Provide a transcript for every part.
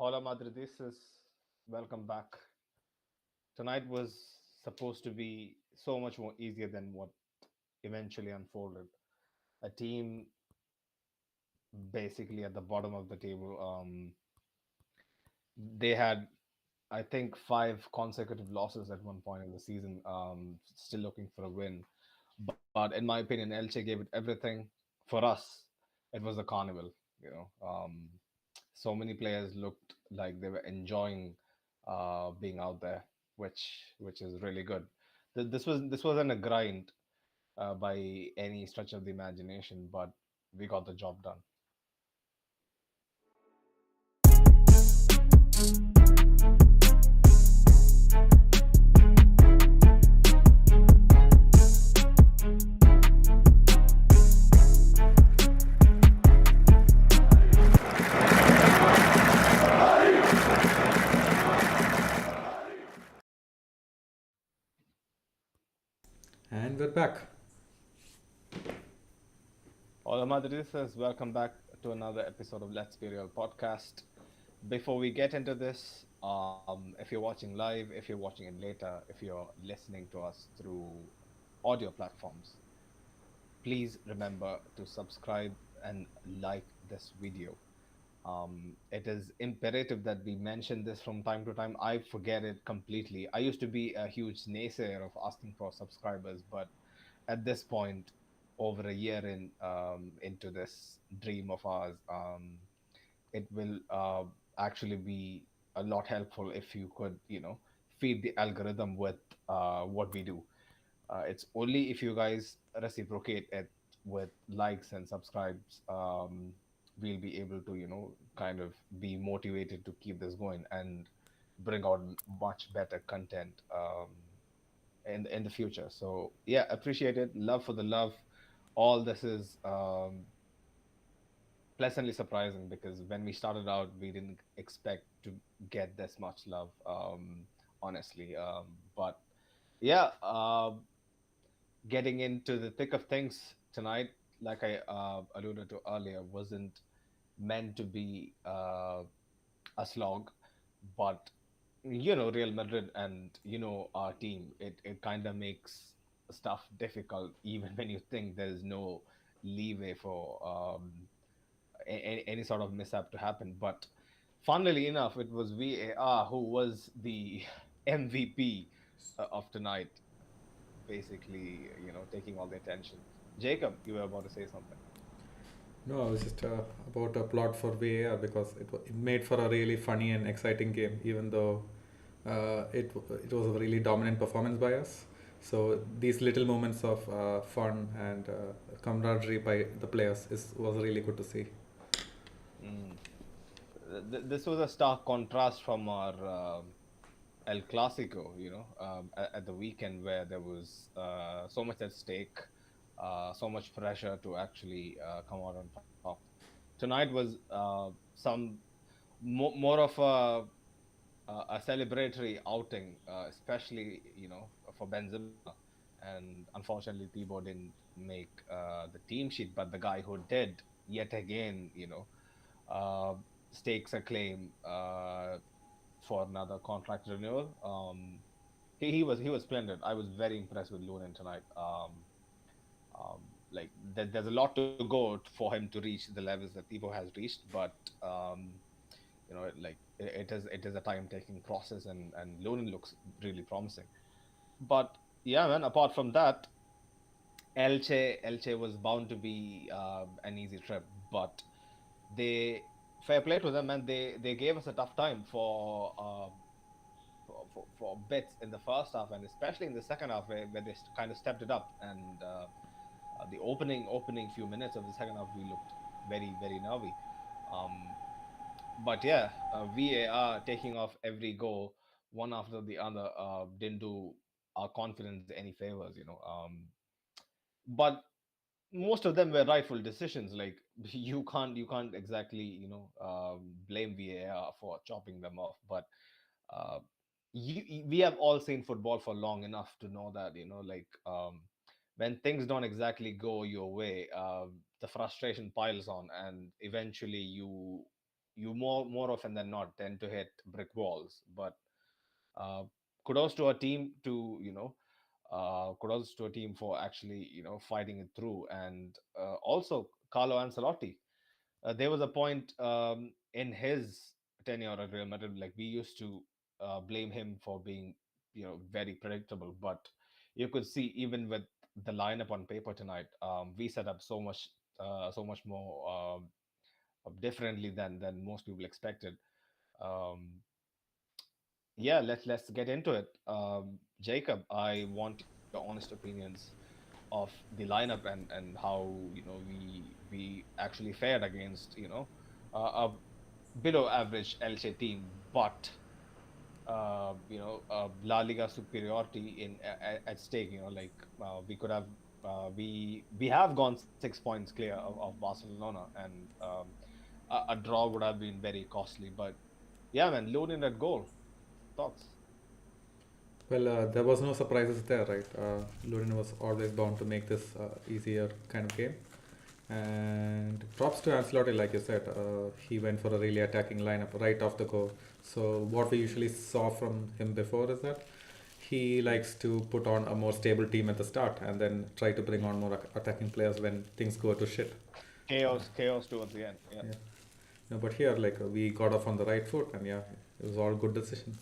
Hola Madridistas, welcome back. Tonight was supposed to be so much more easier than what eventually unfolded. A team basically at the bottom of the table. They had, I think, five consecutive losses at one point in the season. Still looking for a win, but in my opinion, Elche gave it everything. For us, it was a carnival. You know, so many players looked like they were enjoying being out there, which is really good. This wasn't a grind by any stretch of the imagination, but we got the job done. And we're back. Hola Madridistas, welcome back to another episode of Let's Be Real podcast. Before we get into this, if you're watching live, if you're watching it later, if you're listening to us through audio platforms, please remember to subscribe and like this video. It is imperative that we mention this from time to time. I forget it completely. I used to be a huge naysayer of asking for subscribers, but at this point, over a year into this dream of ours, it will actually be a lot helpful if you could, feed the algorithm with what we do. It's only if you guys reciprocate it with likes and subscribes, we'll be able to, kind of be motivated to keep this going and bring out much better content in the future. So yeah, appreciate it. Love for the love. All this is pleasantly surprising because when we started out, we didn't expect to get this much love, honestly. But yeah, getting into the thick of things tonight, like I alluded to earlier, wasn't meant to be a slog, but Real Madrid and our team, it kind of makes stuff difficult even when you think there's no leeway for any sort of mishap to happen. But funnily enough, it was VAR who was the MVP of tonight, basically, taking all the attention. Jacob, you were about to say something. No, I was just about a plot for VAR because it made for a really funny and exciting game, even though it was a really dominant performance by us. So these little moments of fun and camaraderie by the players was really good to see. Mm. This was a stark contrast from our El Clasico, at the weekend where there was so much at stake, so much pressure to actually come out on top. Tonight was some more of a celebratory outing, especially for Benzema, and unfortunately Thibaut didn't make the team sheet, but the guy who did yet again, uh, stakes a claim for another contract renewal. He was splendid. I was very impressed with Lunin tonight. Like there's a lot to go for him to reach the levels that Thibaut has reached, but like it is a time taking process, and Lunin looks really promising. But yeah, man. Apart from that, Elche was bound to be an easy trip, but they fair play to them, and they gave us a tough time for bits in the first half, and especially in the second half where they kind of stepped it up. And the opening few minutes of the second half, we looked very nervy. Um, but yeah, VAR taking off every goal one after the other didn't do our confidence any favors. But most of them were rightful decisions. Like you can't exactly blame VAR for chopping them off, but uh, we have all seen football for long enough to know that like when things don't exactly go your way, the frustration piles on, and eventually you you more often than not tend to hit brick walls. But uh, kudos to a team to kudos to a team for actually fighting it through, and also Carlo Ancelotti. There was a point in his tenure at Real Madrid, like we used to blame him for being very predictable, but you could see even with the lineup on paper tonight, we set up so much more differently than most people expected. Um, yeah, let's get into it. Jacob, I want your honest opinions of the lineup and how we actually fared against a below average Elche team, but La Liga superiority at stake. Like we could have we have gone 6 points clear of Barcelona, and a draw would have been very costly. But yeah, man, Lunin at goal. Thoughts? Well, there was no surprises there, right? Lurin was always bound to make this easier kind of game. And props to Ancelotti, like you said, he went for a really attacking lineup right off the go. So what we usually saw from him before is that he likes to put on a more stable team at the start and then try to bring on more attacking players when things go to shit. Uh, Chaos towards the end. Yeah. yeah. No, but here, like we got off on the right foot, and yeah, it was all good decisions.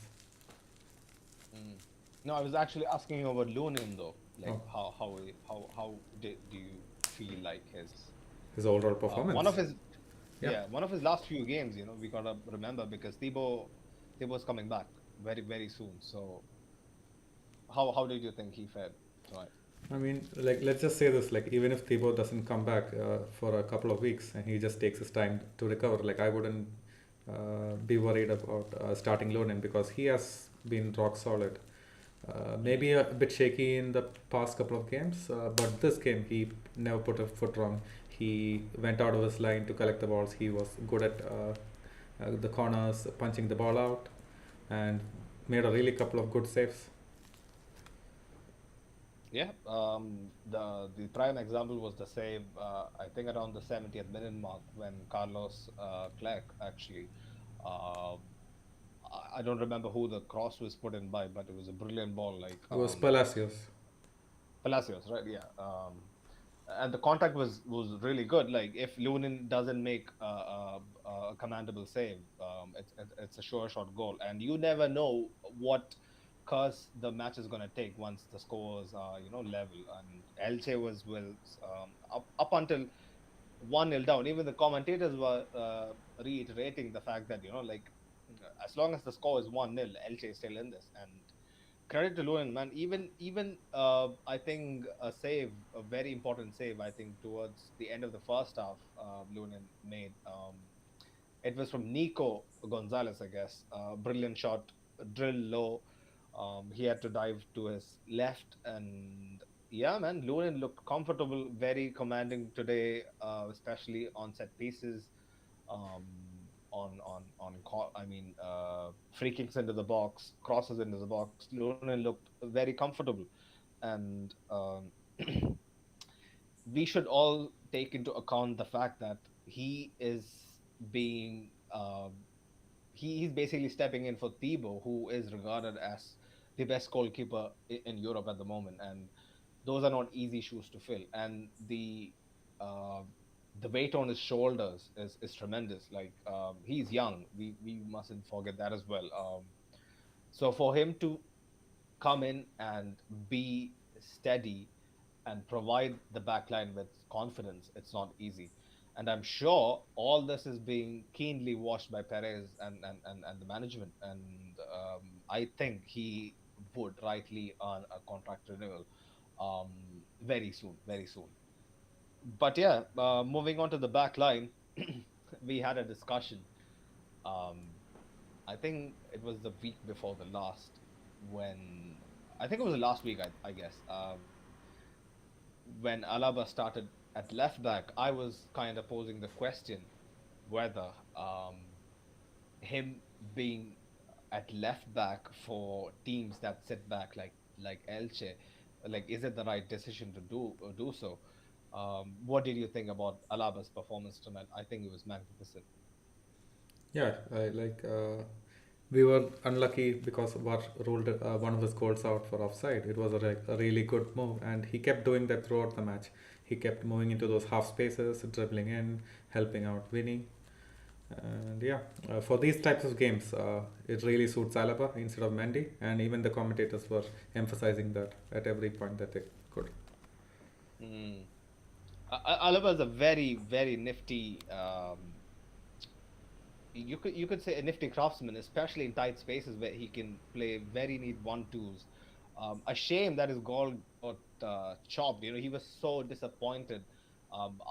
Mm. No, I was actually asking you about Lunin though. Like Oh, how do you feel like his his overall one of performance. his Yeah. yeah, one of his last few games, we gotta remember because Thibaut's coming back very soon. So how did you think he fared tonight? I mean, like, let's just say this, like, even if Thibaut doesn't come back for a couple of weeks and he just takes his time to recover, like, I wouldn't be worried about starting Lonin because he has been rock solid. Hmm. Maybe a bit shaky in the past couple of games, but this game he never put a foot wrong. He went out of his line to collect the balls. He was good at the corners, punching the ball out, and made a really couple of good saves. Yeah, the prime example was the save. I think around the 70th minute mark when Carlos Clerc actually. Uh, I don't remember who the cross was put in by, but it was a brilliant ball. Like It was Palacios. Palacios, right? Yeah. And the contact was really good. Like if Lunin doesn't make a commandable save, it's a sure shot goal, and you never know what curse the match is going to take once the scores are level. And Elche was up until 1-0 down. Even the commentators were reiterating the fact that like as long as the score is 1-0, Elche is still in this. And credit to Lunin, man. Even I think a very important save. I think towards the end of the first half, Lunin made. It was from Nico Gonzalez, I guess. Brilliant shot, drill low. He had to dive to his left, and yeah, man, Lunin looked comfortable, very commanding today, especially on set pieces, um, I mean, free kicks into the box, crosses into the box. Lunin looked very comfortable, and we should all take into account the fact that he is being he's basically stepping in for Thibaut, who is regarded as the best goalkeeper in Europe at the moment, and those are not easy shoes to fill. And uh, the weight on his shoulders is tremendous. Like he's young, we mustn't forget that as well. So for him to come in and be steady and provide the backline with confidence, it's not easy. And I'm sure all this is being keenly watched by Perez and the management. And I think he would rightly earn a contract renewal um, very soon, very soon. But yeah, moving on to the back line, we had a discussion. Um, I think it was the week before the last when I think it was the last week, I guess. When Alaba started at left back, I was kind of posing the question whether him being at left back for teams that sit back like Elche, like is it the right decision to do so? What did you think about Alaba's performance tonight? I think it was magnificent. Yeah, we were unlucky because VAR ruled one of his goals out for offside. It was a really good move, and he kept doing that throughout the match. He kept moving into those half spaces, dribbling in, helping out Vinny. And yeah, for these types of games, it really suits Alaba instead of Mendy, and even the commentators were emphasizing that at every point that they could. Mm. Alaba is a very, very nifty. You could say a nifty craftsman, especially in tight spaces where he can play very neat one-twos. A shame that his goal got chopped. He was so disappointed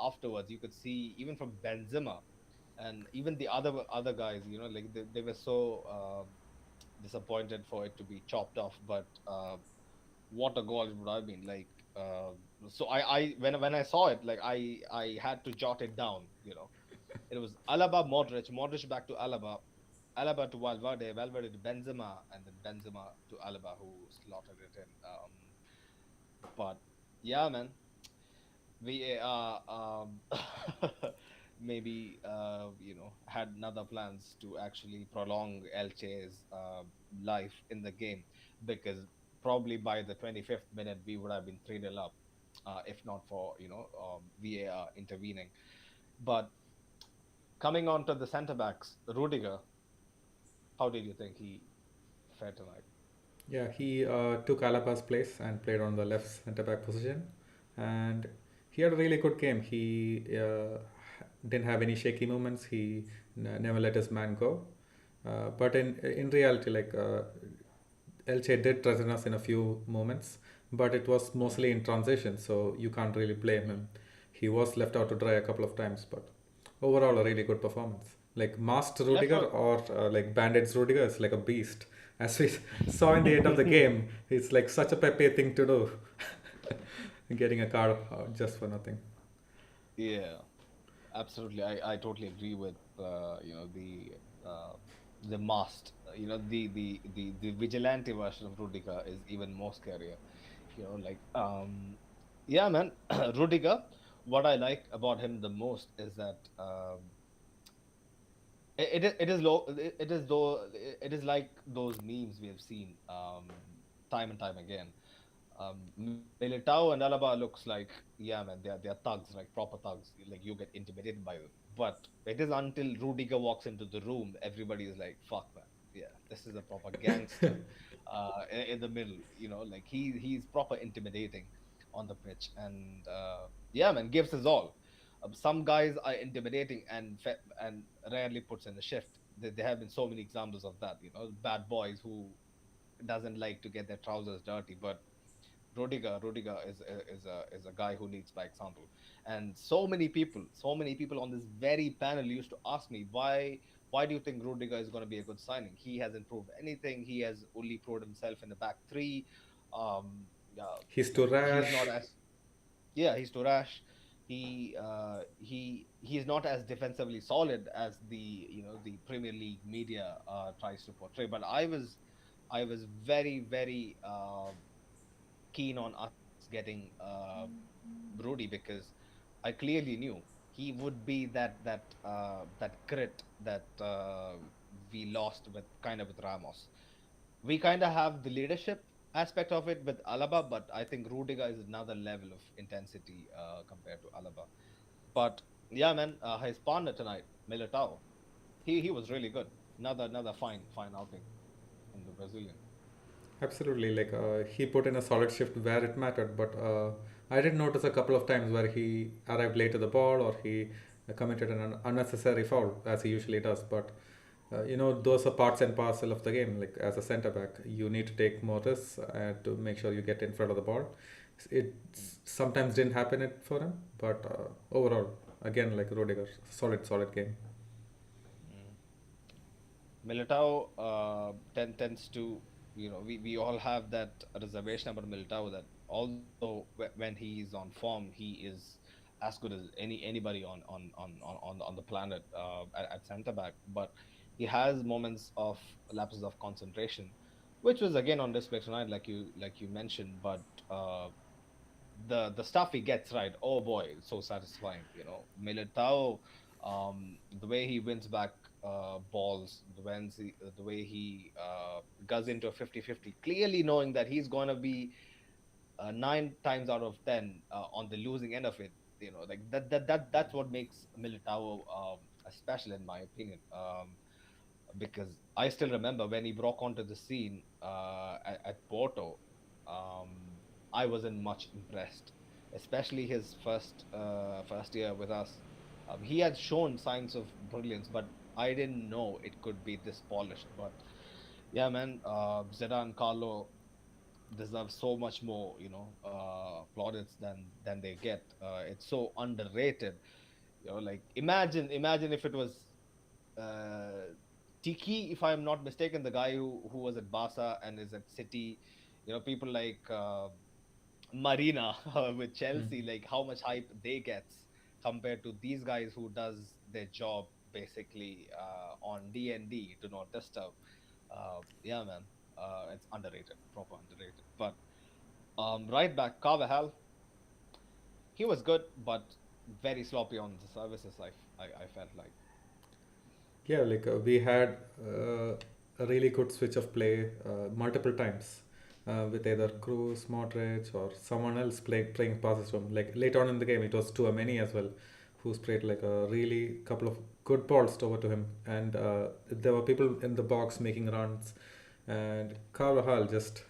afterwards. You could see even from Benzema and even the other guys. Like they were so disappointed for it to be chopped off. But what a goal it would have been! Like, so I when I saw it, like I had to jot it down. It was Alaba, Modric back to Alaba to Valverde, Valverde to Benzema, and then Benzema to Alaba, who slaughtered it in. But yeah, man, VAR maybe had other plans to actually prolong Elche's life in the game, because probably by the 25th minute we would have been 3-0 up, if not for VAR intervening. But coming on to the centre backs, Rudiger, how did you think he fared tonight? Yeah, he took Alaba's place and played on the left centre back position, and he had a really good game. He didn't have any shaky moments. He never let his man go. But in reality, Elche did threaten us in a few moments, but it was Mm. mostly in transition, so you can't really blame him. He was left out to dry a couple of times, but overall, a really good performance. Like masked Left Rudiger out. or like bandaged Rudiger is like a beast. As we saw in the end of the game, it's like such a Pepe thing to do, getting a card just for nothing. Yeah, absolutely. I totally agree with uh, the mast. The vigilante version of Rudiger is even more scarier. Like yeah, man. Rudiger. What I like about him the most is that it is though it is like those memes we have seen time and time again. Militao and Alaba looks like, yeah, man, they're thugs, like proper thugs. Like you get intimidated by them. But it is until Rudiger walks into the room, everybody is like, fuck, man, yeah, this is a proper gangster. In the middle, like he's proper intimidating on the pitch, and yeah, man, gives his all. Some guys are intimidating and rarely puts in the shift. There have been so many examples of that. Bad boys who doesn't like to get their trousers dirty, but Rudiger is a guy who leads by example. And so many people on this very panel used to ask me, why do you think Rudiger is going to be a good signing? He hasn't proved anything. He has only proved himself in the back three. He's too He's not rash. as Yeah, he's too rash. He's not as defensively solid as the Premier League media tries to portray. But I was very, very keen on us getting Brody, because I clearly knew he would be that grit that we lost with Ramos. We kind of have the leadership aspect of it with Alaba, but I think Rudiger is another level of intensity compared to Alaba. But yeah, man, his partner tonight, Militao, he was really good. Another fine outing from the Brazilian. Absolutely, he put in a solid shift where it mattered, but I did notice a couple of times where he arrived late to the ball or he committed an unnecessary foul, as he usually does. But those are parts and parcel of the game. Like as a centre back, you need to take more risks to make sure you get in front of the ball. It sometimes didn't happen it for him, but overall, again, like Rudiger, solid game. Mm. Militao tends to, we all have that reservation about Militao, that although when he is on form, he is as good as anybody on the planet at center back. But he has moments of lapses of concentration, which was again on display tonight, like you mentioned. But the stuff he gets right, oh boy, it's so satisfying. Militao, the way he wins back balls, the way he goes into a 50-50, clearly knowing that he's going to be 9 times out of 10 on the losing end of it. Like that's what makes Militao special, in my opinion. Because I still remember when he broke onto the scene at Porto. I wasn't much impressed, especially his first year with us. He had shown signs of brilliance, but I didn't know it could be this polished. But yeah, man, Zidane, Carlo deserve so much more, plaudits than they get. It's so underrated. Like imagine if it was uh, Tiki, if I'm not mistaken, the guy who was at Barca and is at City. People like Marina with Mm. Chelsea, like how much hype they gets compared to these guys who does their job basically on D&D, do not disturb. Yeah, man, it's underrated, proper underrated. But right back, Carvajal, he was good, but very sloppy on the services. I felt like. Yeah, like we had a really good switch of play multiple times with either Cruz, Modric, or someone else playing passes from. Like late on in the game, it was Tchouaméni as well, who sprayed like a really couple of good balls over to him, and there were people in the box making runs, and Carvajal just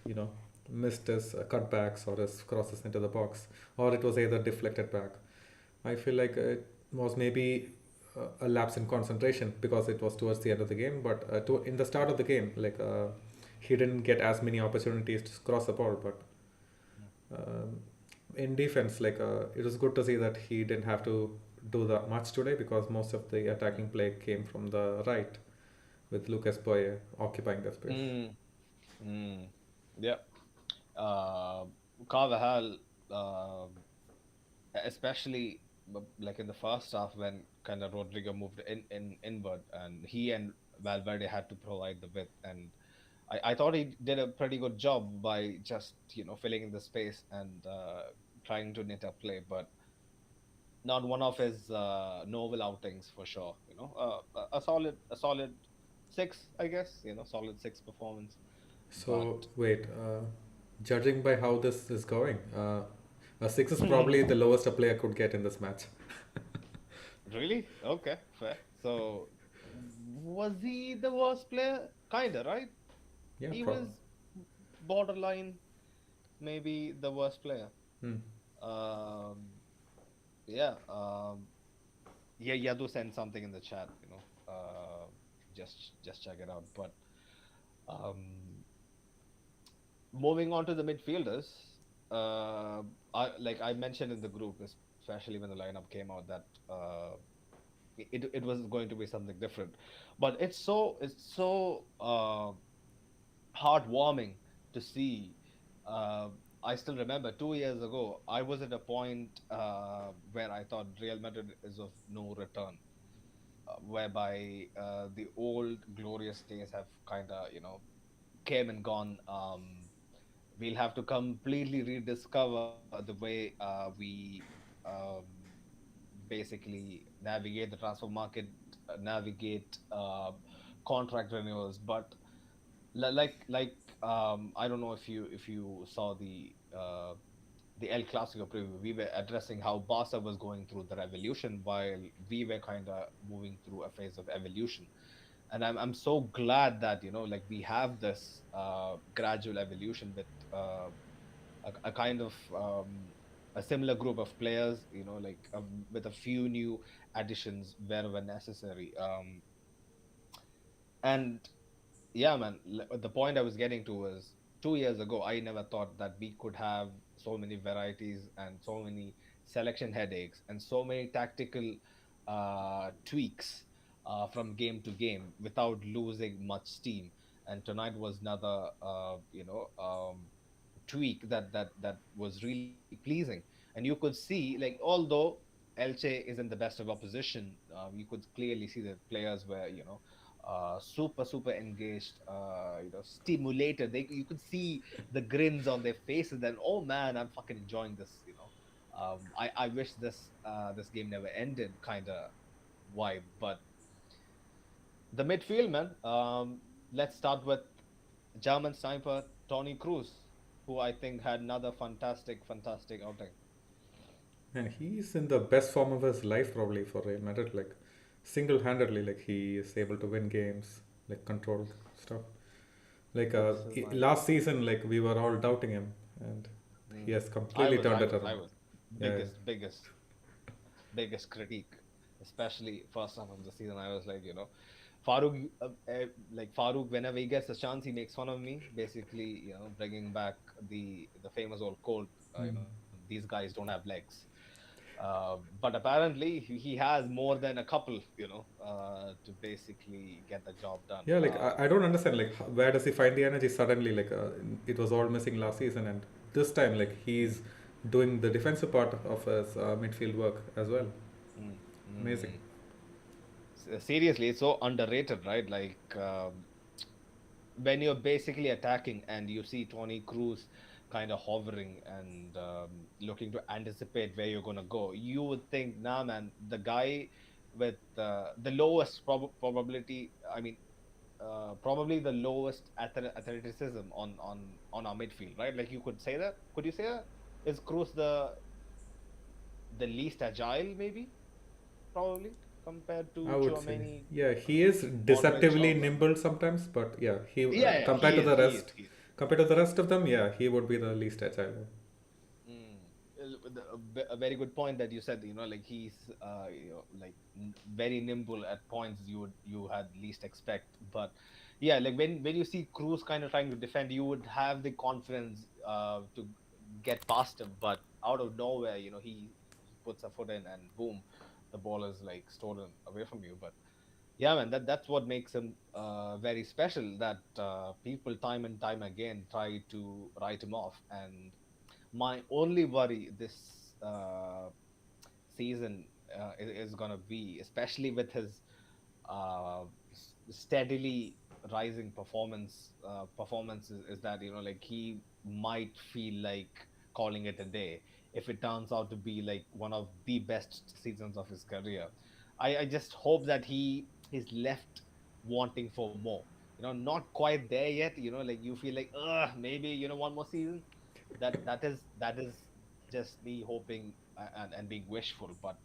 missed his cutbacks or his crosses into the box, or it was either deflected back. I feel like it was maybe a lapse in concentration because it was towards the end of the game. But in the start of the game, like he didn't get as many opportunities to cross the ball. But um, in defense, like it was good to see that he didn't have to do that much today because most of the attacking play came from the right with Lucas Boye occupying the space. Mm, mm, yeah. Uh, Carvajal, especially like in the first half when kind of Rodrigo moved in inward and he and Valverde had to provide the width, and I thought he did a pretty good job by just filling in the space and trying to knit up play, but not one of his novel outings for sure. A solid six, I guess. Solid six performance, but So wait, judging by how this is going, a six is probably the lowest a player could get in this match. really? Okay, fair. So, was he the worst player? Kinda, right? Yeah, He was borderline, maybe the worst player. Hmm. Um, yeah. Yeah, Yadu sent something in the chat. Just check it out. But um, moving on to the midfielders, like I mentioned in the group, especially when the lineup came out, that it was going to be something different. But it's so heartwarming to see. Uh, I still remember 2 years ago, I was at a point where I thought Real Madrid is of no return, whereby the old glorious days have kind of came and gone. We'll have to completely rediscover the way we um, basically navigate the transfer market, navigate contract renewals. But I don't know if you saw the El Clasico preview. We were addressing how Barca was going through the revolution while we were kind of moving through a phase of evolution. And I'm so glad that like we have this gradual evolution with a kind of a similar group of players, like with a few new additions wherever necessary. And yeah, man, the point I was getting to was 2 years ago, I never thought that we could have so many varieties and so many selection headaches and so many tactical tweaks from game to game without losing much steam. And tonight was another, tweak that was really pleasing. And you could see, like, although Elche isn't the best of opposition, you could clearly see that players were, super engaged, stimulated. You could see the grins on their faces. And oh man, I'm fucking enjoying this. I wish this game never ended, kind of vibe. But The midfield, man. Let's start with German sniper Tony Cruz, who I think had another fantastic outing. And he's in the best form of his life probably for Real Madrid. Like single-handedly, like he is able to win games, like control stuff. Like This is my last season, like we were all doubting him, and he mm, has completely turned it I around. was Yeah, biggest critique, especially first half of the season. I was like, Farouk, like Farouk, whenever he gets a chance, he makes fun of me. Basically, bringing back the famous old quote, these guys don't have legs. But apparently, he has more than a couple, to basically get the job done. yeah. Like I don't understand. Like where does he find the energy suddenly? Like it was all missing last season, and this time, like he's doing the defensive part of his midfield work as well. Mm, Amazing. mm. Seriously, it's so underrated, right? Like when you're basically attacking and you see Tony Cruz kind of hovering and looking to anticipate where you're gonna go, you would think, nah, man, the guy with the lowest probability, I mean, probably the lowest athleticism on our midfield, right? Like you could say that. Could you say that? Is Cruz the least agile, maybe, probably compared to I would say, Chouameni, yeah, he is Modric, deceptively or nimble sometimes, but yeah, he yeah, yeah, compared he to is, the he is, rest, he is. compared to the rest of them, yeah, he would be the least agile. Mm. A very good point that you said. Like he's, like very nimble at points you had least expect. But yeah, like when you see Cruz kind of trying to defend, you would have the confidence to get past him. But out of nowhere, he puts a foot in and boom, the ball is like stolen away from you. But yeah, man, that's what makes him very special. That people time and time again try to write him off. And my only worry this season is gonna be, especially with his steadily rising performances, is that like he might feel like calling it a day if it turns out to be like one of the best seasons of his career. I just hope that he is left wanting for more. Not quite there yet. Like you feel like, maybe one more season. That is just me hoping and being wishful. But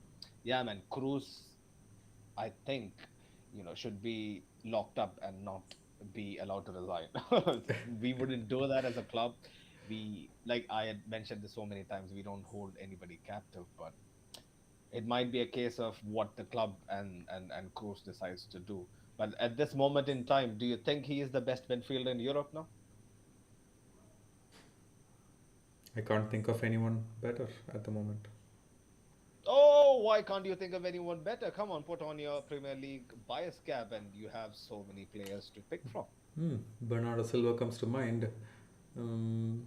yeah, man, Cruz, I think, should be locked up and not be allowed to resign. We wouldn't do that as a club. We, like I had mentioned this so many times, we don't hold anybody captive, but it might be a case of what the club and Cruz decides to do. But at this moment in time, do you think he is the best midfielder in Europe now? I can't think of anyone better at the moment. Oh, why can't you think of anyone better? Come on, put on your Premier League bias cap, and you have so many players to pick from. Bernardo Silva comes to mind. Um,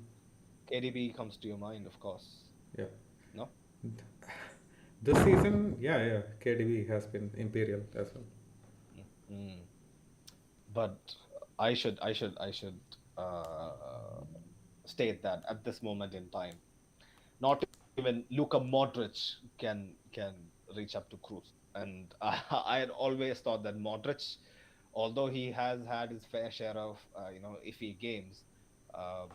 KDB comes to your mind, of course. yeah, No? this season, yeah, KDB has been imperial as well. Mm. But I should uh, state that at this moment in time, not even Luka Modric can reach up to Cruz. And I had always thought that Modric, although he has had his fair share of iffy games, uh,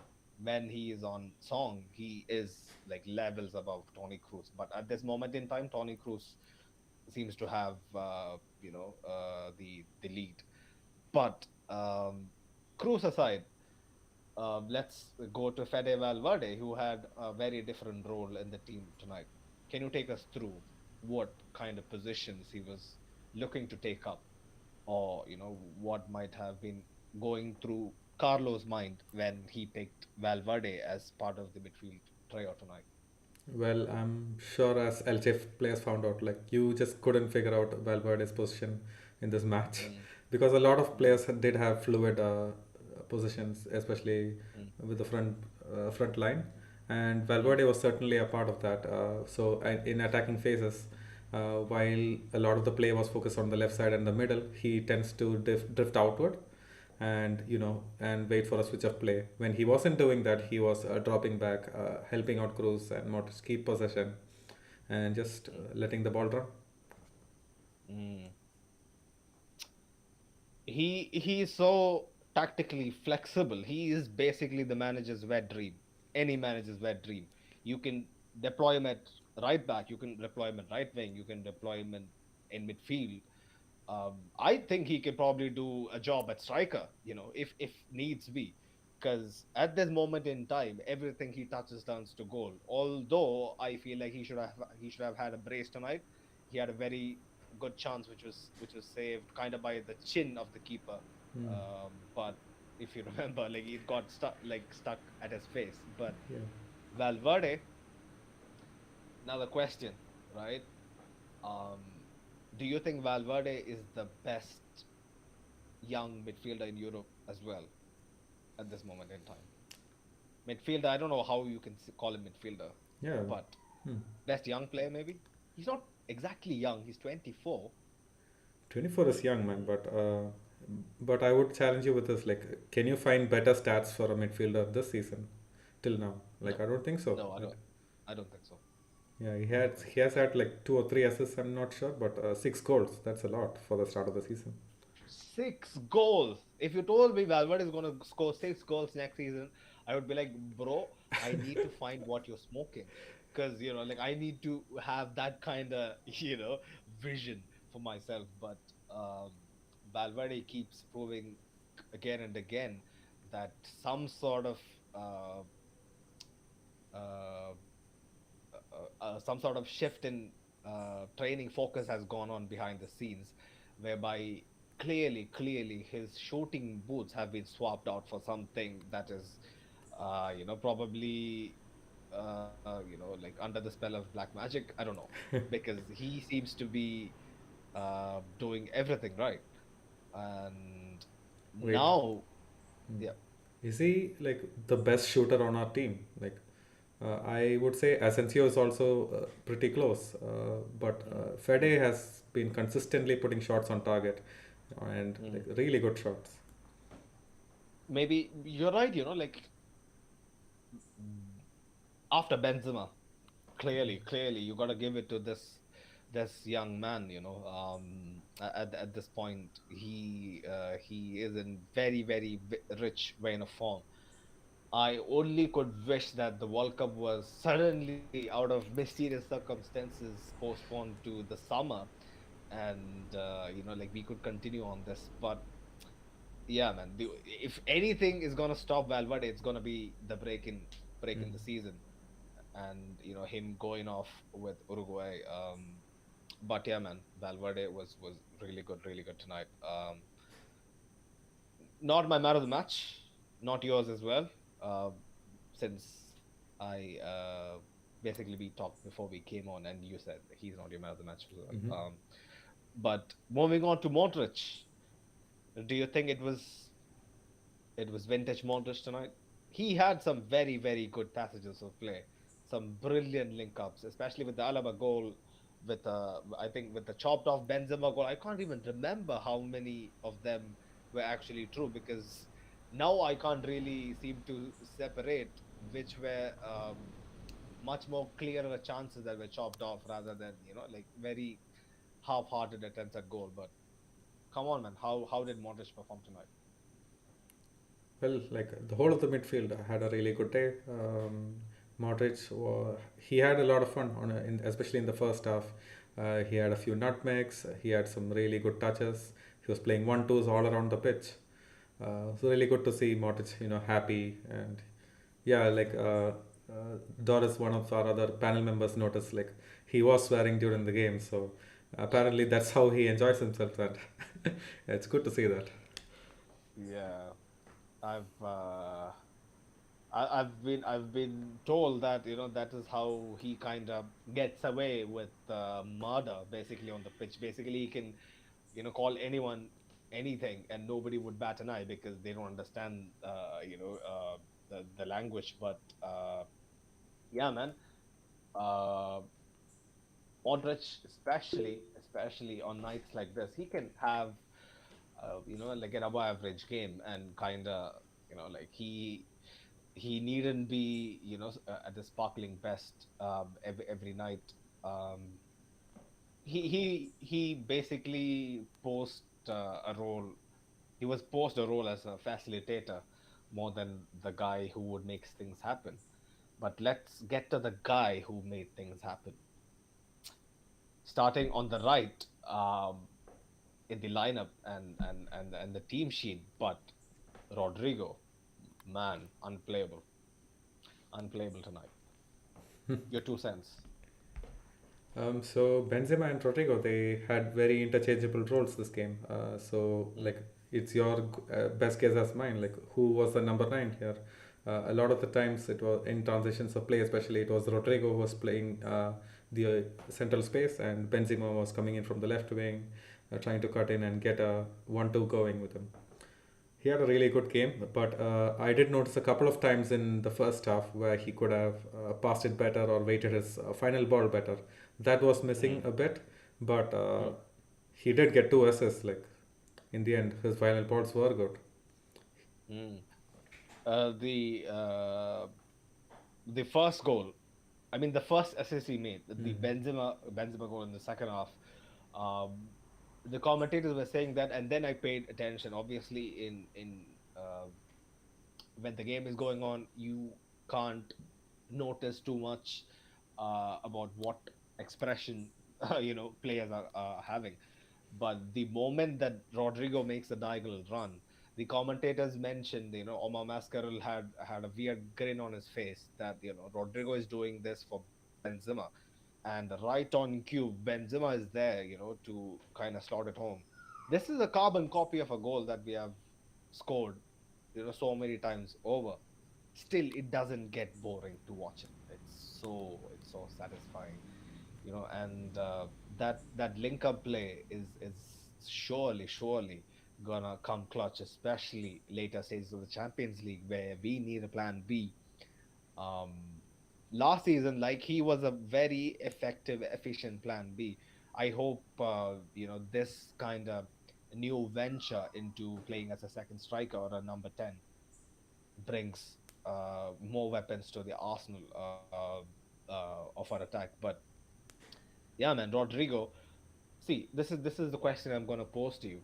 when he is on song, he is like levels above Tony Cruz. But at this moment in time, Tony Cruz seems to have the lead. But Cruz aside, let's go to Fede Valverde, who had a very different role in the team tonight. Can you take us through what kind of positions he was looking to take up, or what might have been going through Carlo's mind when he picked Valverde as part of the midfield trio tonight? Well, I'm sure as Elche players found out, like you just couldn't figure out Valverde's position in this match Mm, because a lot of mm, players did have fluid positions, especially mm, with the front line, and mm, Valverde was certainly a part of that. In attacking phases, while a lot of the play was focused on the left side and the middle, he tends to drift outward and and wait for a switch of play. When he wasn't doing that, he was dropping back, helping out Cruz and Modric keep possession, and just mm, letting the ball run. mm. He's so tactically flexible. He is basically the manager's wet dream. Any manager's wet dream. You can deploy him at right back. You can deploy him at right wing. You can deploy him in midfield. I think he could probably do a job at striker. If needs be, because at this moment in time, everything he touches turns to goal. Although I feel like he should have had a brace tonight. He had a very good chance, which was saved kind of by the chin of the keeper. Hmm. But if you remember, like it got stuck at his face. But Yeah. Valverde, now the question, right? Um, do you think Valverde is the best young midfielder in Europe as well at this moment in time? Midfielder, I don't know how you can call him midfielder, Yeah. but Hmm. best young player maybe. He's not exactly young. He's 24. 24 is young, man, but I would challenge you with this. Like, can you find better stats for a midfielder this season till now? Like, No, I don't think so. no, I Right? don't. I don't think so. Yeah, I don't think he so. has had like 2 or 3 assists. I'm not sure, but 6 goals. That's a lot for the start of the season. 6 goals. If you told me Valverde is going to score 6 goals next season, I would be like, bro, I need to find what you're smoking. Because, like I need to have that kind of, vision for myself. But um, Valverde keeps proving again and again that uh, uh, some sort of shift in training focus has gone on behind the scenes, whereby clearly his shooting boots have been swapped out for something that is, probably, like under the spell of black magic. I don't know, because he seems to be doing everything right, and Wait, now, hmm. yeah. Is he like the best shooter on our team? Like, I would say Asensio is also pretty close, but Mm, Fede has been consistently putting shots on target and mm. like really good shots. Maybe you're right. Like after Benzema, clearly you got to give it to this young man. At this point, he is in very rich vein of form. I only could wish that the World Cup was suddenly, out of mysterious circumstances, postponed to the summer, and like we could continue on this. But yeah, man, if anything is gonna stop Valverde, it's gonna be the break in the season, and him going off with Uruguay. But yeah, man, Valverde was really good tonight. Not my man of the match, not yours as well. Uh, since I basically we talked before we came on, and you said he's not your man of the match as Hmm. well. But moving on to Modric, do you think it was vintage Modric tonight? He had some very good passages of play, some brilliant link ups, especially with the Alaba goal, with I think with the chopped off Benzema goal. I can't even remember how many of them were actually true, because now I can't really seem to separate which were much more clearer chances that were chopped off rather than like very half-hearted attempts at goal. But come on, man, how did Modric perform tonight? Well, like the whole of the midfield had a really good day. Modric, he had a lot of fun especially in the first half. He had a few nutmegs. He had some really good touches. He was playing 1-2s all around the pitch. So really good to see Modric, happy. And yeah, Doris, one of our other panel members, noticed like he was swearing during the game. So apparently that's how he enjoys himself, and it's good to see that. Yeah, I've uh, I've been told that that is how he kind of gets away with murder basically on the pitch. Basically, he can call anyone anything and nobody would bat an eye because they don't understand the language. But yeah, man, uh, Modric, especially on nights like this, he can have like an above average game, and kind of like he needn't be at the sparkling best every night. Um, he basically post a role. He was posed a role as a facilitator more than the guy who would make things happen. But let's get to the guy who made things happen. Starting on the right, in the lineup and the team sheet, but Rodrigo, man, unplayable tonight. Your 2 cents. So Benzema and Rodrigo, they had very interchangeable roles this game. So Mm, like it's your best guess as mine. Like who was the number nine here? A lot of the times it was in transitions of play, especially it was Rodrigo who was playing the central space, and Benzema was coming in from the left wing, trying to cut in and get a 1-2 going with him. He had a really good game, but I did notice a couple of times in the first half where he could have passed it better or weighted his final ball better. That was missing mm, a bit, but mm, he did get two assists. Like in the end, his final balls were good. mm. The first goal, I mean the first assist he made, the Mhm. Benzema goal in the second half. Um, the commentators were saying that, and then I paid attention. Obviously, in when the game is going on, you can't notice too much about what expression players are having. But the moment that Rodrigo makes the diagonal run, the commentators mentioned, Omar Mascarell had a weird grin on his face that Rodrigo is doing this for Benzema, and right on cue, Benzema is there, to kind of slot it home. This is a carbon copy of a goal that we have scored, so many times over. Still, it doesn't get boring to watch it. It's so satisfying, and that link up play is surely gonna come clutch, especially later stages of the Champions League where we need a plan B. um Last season, like, he was a very effective, efficient plan B. I hope this kind of new venture into playing as a second striker or a number 10 brings more weapons to the arsenal of our attack. But yeah, man, Rodrigo. See, this is the question I'm gonna pose to you.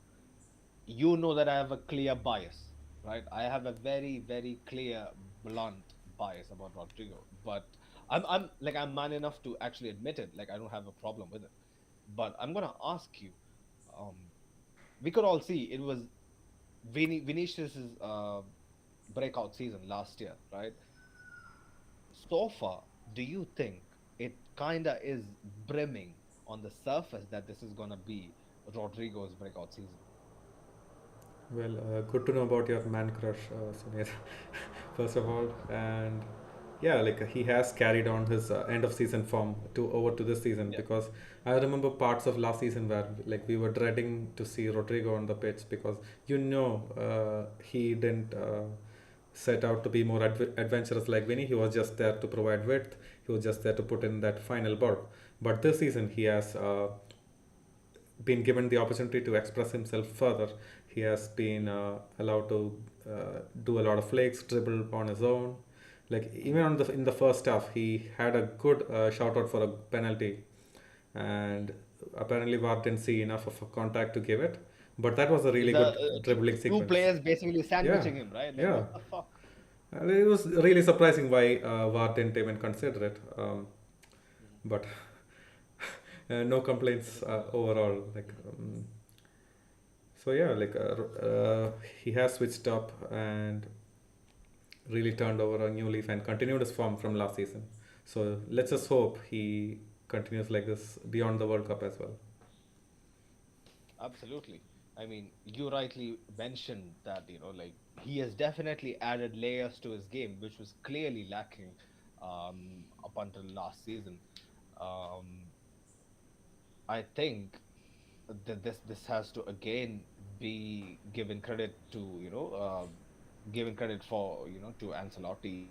You know that I have a clear bias, right? I have a very clear, blunt bias about Rodrigo. But I'm man enough to actually admit it. Like, I don't have a problem with it. But I'm gonna ask you. Um, we could all see it was Vinicius's breakout season last year, right? So far, do you think it kinda is brimming on the surface that this is gonna be Rodrigo's breakout season? Well, good to know about your man crush, Sunir, first of all. And yeah, like he has carried on his end of season form to over to this season, Yeah. because I remember parts of last season where like we were dreading to see Rodrigo on the pitch, because he didn't set out to be more adventurous like Vinny. He was just there to provide width. He was just there to put in that final ball. But this season he has been given the opportunity to express himself further. He has been allowed to do a lot of flicks, dribble on his own. Like even on the in the first half, he had a good shout out for a penalty, and apparently VAR didn't see enough of a contact to give it. But that was a really The good dribbling two sequence. players basically Yeah, sandwiching him, right? Like, yeah. what the fuck? And it was really surprising why VAR didn't even consider it. Mhm. But no complaints Ridiculous. overall. Like Mhm. so, yeah, like he has switched up and really turned over a new leaf and continued his form from last season. So let's just hope he continues like this beyond the World Cup as well. Absolutely. I mean, you rightly mentioned that, like, he has definitely added layers to his game, which was clearly lacking up until last season. Um, I think that this has to again be given credit to, given credit for, to Ancelotti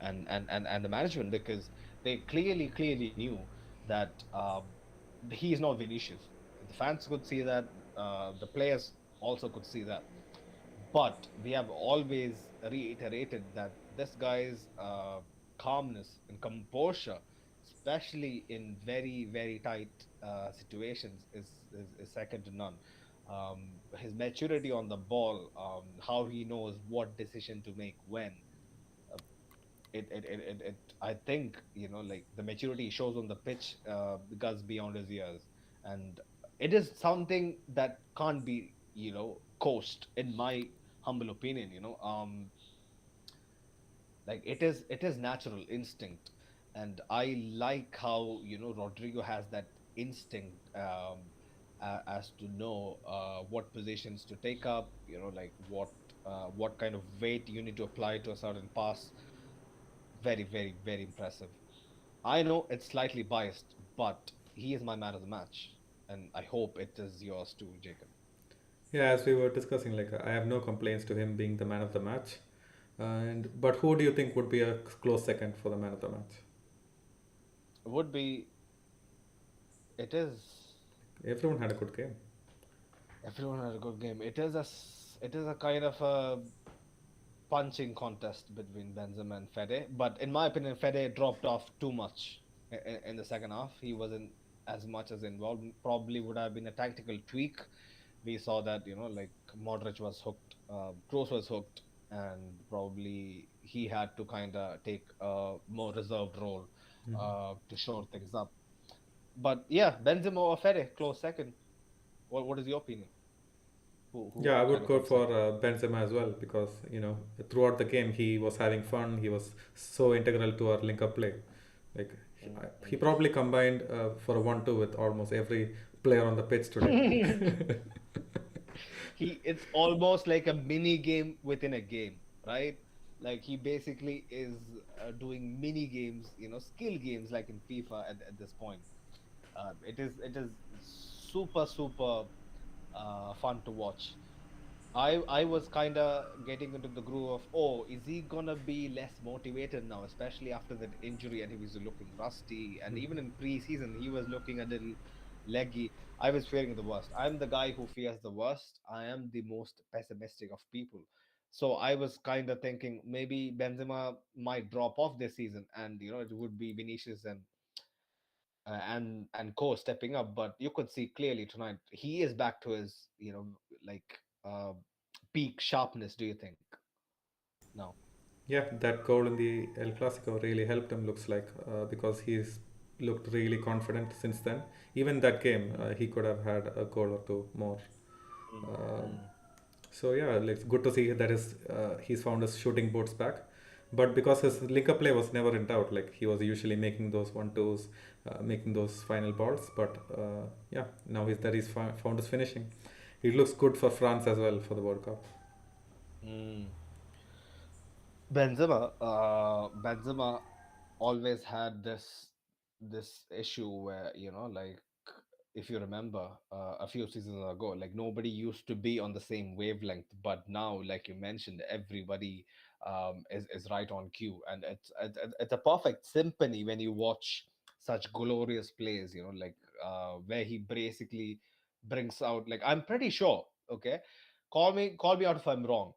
and the management, because they clearly knew that he is not Vinicius. The fans could see that, the players also could see that, but we have always reiterated that this guy's calmness and composure, especially in very tight situations, is second to none. his maturity on the ball, how he knows what decision to make when. Uh, I think, like the maturity he shows on the pitch goes beyond his years, and it is something that can't be, coached, in my humble opinion. Like it is natural instinct, and I like how Rodrigo has that instinct, as to know what positions to take up, like what kind of weight you need to apply to a certain pass. Very, very, very impressive. I know it's slightly biased, but he is my man of the match, and I hope it is yours too, Jacob. Yeah, as we were discussing, like I have no complaints to him being the man of the match. And but who do you think would be a close second for the man of the match? Would be it is Everyone had a good game. Everyone had a good game. It is a kind of a punching contest between Benzema and Fede. But in my opinion, Fede dropped off too much in the second half. He wasn't as much as involved. Probably would have been a tactical tweak. We saw that, like Modric was hooked, Kroos was hooked, and probably he had to kind of take a more reserved role to shore things up. But yeah, Benzema or Fede, close second. What is your opinion? Who Yeah, I kind would of go comes for second? Benzema as well because throughout the game he was having fun. He was so integral to our link-up play. Like he probably combined for a 1-2 with almost every player on the pitch today. It's almost like a mini game within a game, right? Like he basically is doing mini games, skill games like in FIFA at this point. It is super, super fun to watch. I was kind of getting into the groove of, oh, is he gonna be less motivated now, especially after that injury, and he was looking rusty, and even in preseason he was looking a little leggy. I was fearing the worst. I'm the guy who fears the worst. I am the most pessimistic of people. So I was kind of thinking maybe Benzema might drop off this season, and it would be Vinicius and Co stepping up. But you could see clearly tonight he is back to his like peak sharpness. Do you think now? Yeah, that goal in the El Clasico really helped him. Looks like because he's looked really confident since then. Even that game, he could have had a goal or two more. Mm, Um, mm, so yeah, it's good to see that he's found his shooting boots back. But because his link-up play was never in doubt, like he was usually making those 1-2s, making those final balls. But yeah, now he's found his finishing. It looks good for France as well for the World Cup. mm. Benzema always had this issue where like if you remember a few seasons ago, like nobody used to be on the same wavelength, but now, like you mentioned, everybody is right on cue, and it's a perfect symphony when you watch such glorious plays, like where he basically brings out, like, I'm pretty sure, okay, call me out if I'm wrong,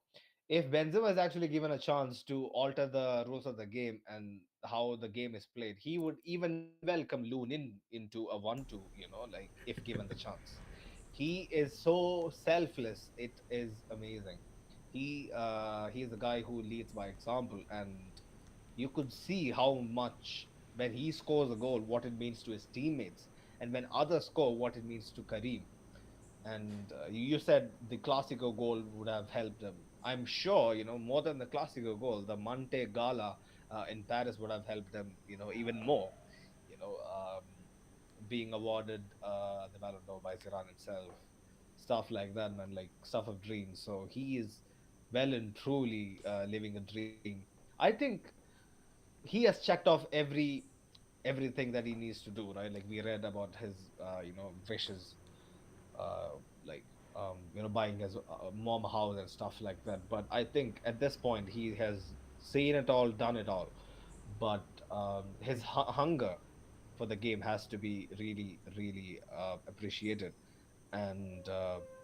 if Benzema is actually given a chance to alter the rules of the game and how the game is played, he would even welcome Loon into a 1-2, like if given the chance. He is so selfless. It is amazing. He is a guy who leads by example, and you could see how much when he scores a goal, what it means to his teammates, and when others score, what it means to Kareem. And you said the Clasico goal would have helped him. I'm sure, more than the Clasico goal, the Monte Gala in Paris would have helped them, even more. You know, being awarded the Ballon d'Or by Zidane itself, stuff like that, man, like stuff of dreams. So he is well and truly living a dream. I think he has checked off everything that he needs to do, right? Like we read about his, wishes, like buying his mom a house and stuff like that. But I think at this point he has seen it all, done it all. But his hunger for the game has to be really, really appreciated. And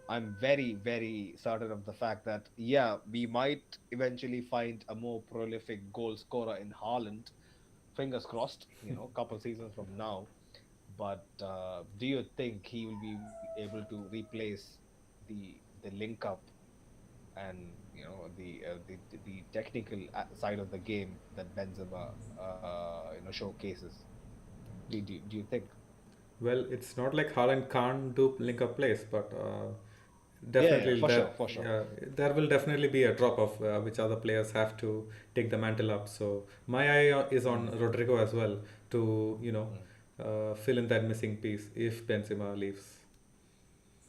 I'm very, very certain of the fact that, yeah, we might eventually find a more prolific goal scorer in Haaland. Fingers crossed, a couple seasons from now. But do you think he will be able to replace the the link up and the technical side of the game that Benzema showcases. Do you think? Well, it's not like Haaland can't do link up plays, but Yeah, definitely for sure, for sure. there will definitely be a drop off which other players have to take the mantle up. So my eye is on Mm, Rodrigo as well to mm, fill in that missing piece if Benzema leaves.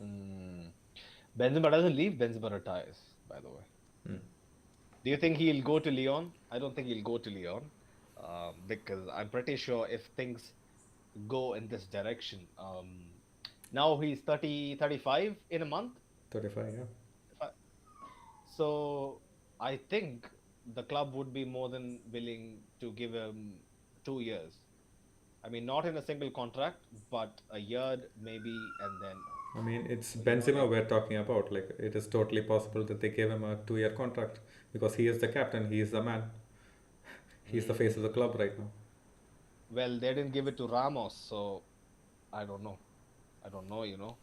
mm. Benzema doesn't leave. Benzema retires. By the way, Mm. do you think he'll go to Lyon? I don't think he'll go to Lyon, because I'm pretty sure if things go in this direction, now he's 30, 35 in a month. 35, yeah. If I- So I think the club would be more than willing to give him 2 years. I mean, not in a single contract, but a year maybe, and then I mean, it's like Benzema we're talking about. Like, it is totally possible that they gave him a 2-year contract because he is the captain, he is the man, he is the face of the mm, club right now. well, they didn't give it to Ramos, so I don't know. I don't know,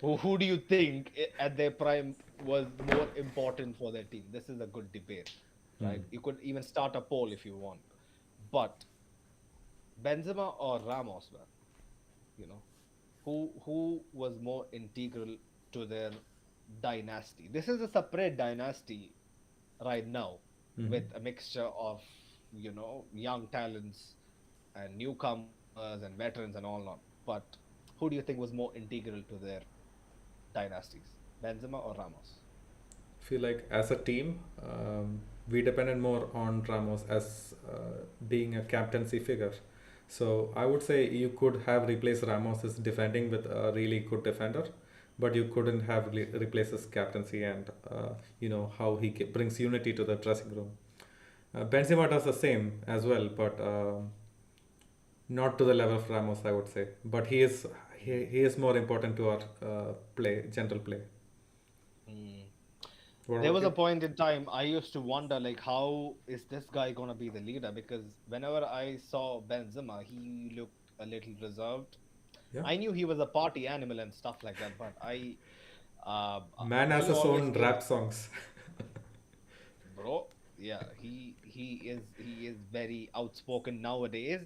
Who do you think at their prime was more important for their team? This is a good debate, Hmm. right? You could even start a poll if you want. But Benzema or Ramos, man, you know, who was more integral to their dynasty? This is a separate dynasty right now Hmm. with a mixture of, young talents and newcomers and veterans and all that. But who do you think was more integral to their dynasties? Benzema or Ramos? Feel like as a team, we depended more on Ramos as being a captaincy figure. So I would say you could have replaced Ramos as defending with a really good defender, but you couldn't have replaced his captaincy and how he brings unity to the dressing room. Benzema does the same as well, but not to the level of Ramos, I would say. But he is more important to our play, gentle play. Mm. What There about was a you? point in time I used to wonder, like, how is this guy gonna be the leader? Because whenever I saw Benzema, he looked a little reserved. Yeah. I knew he was a party animal and stuff like that, but Man has he his always own gave, rap songs. bro. Yeah, he is very outspoken nowadays.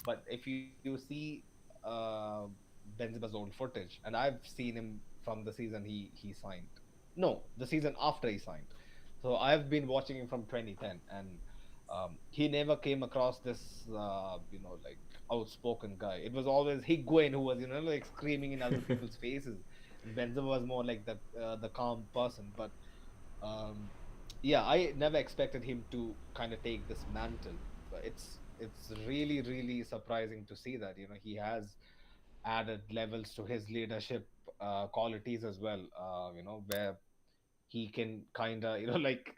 But if you see uh, Benzema's old footage, and I've seen him from the season he signed. No, the season after he signed. So I've been watching him from 2010, and he never came across this like outspoken guy. It was always Higuain who was like screaming in other people's faces, and Benzema was more like the calm person. But um, yeah, I never expected him to kind of take this mantle. But it's really really surprising to see that he has added levels to his leadership qualities as well. Where he can kind of like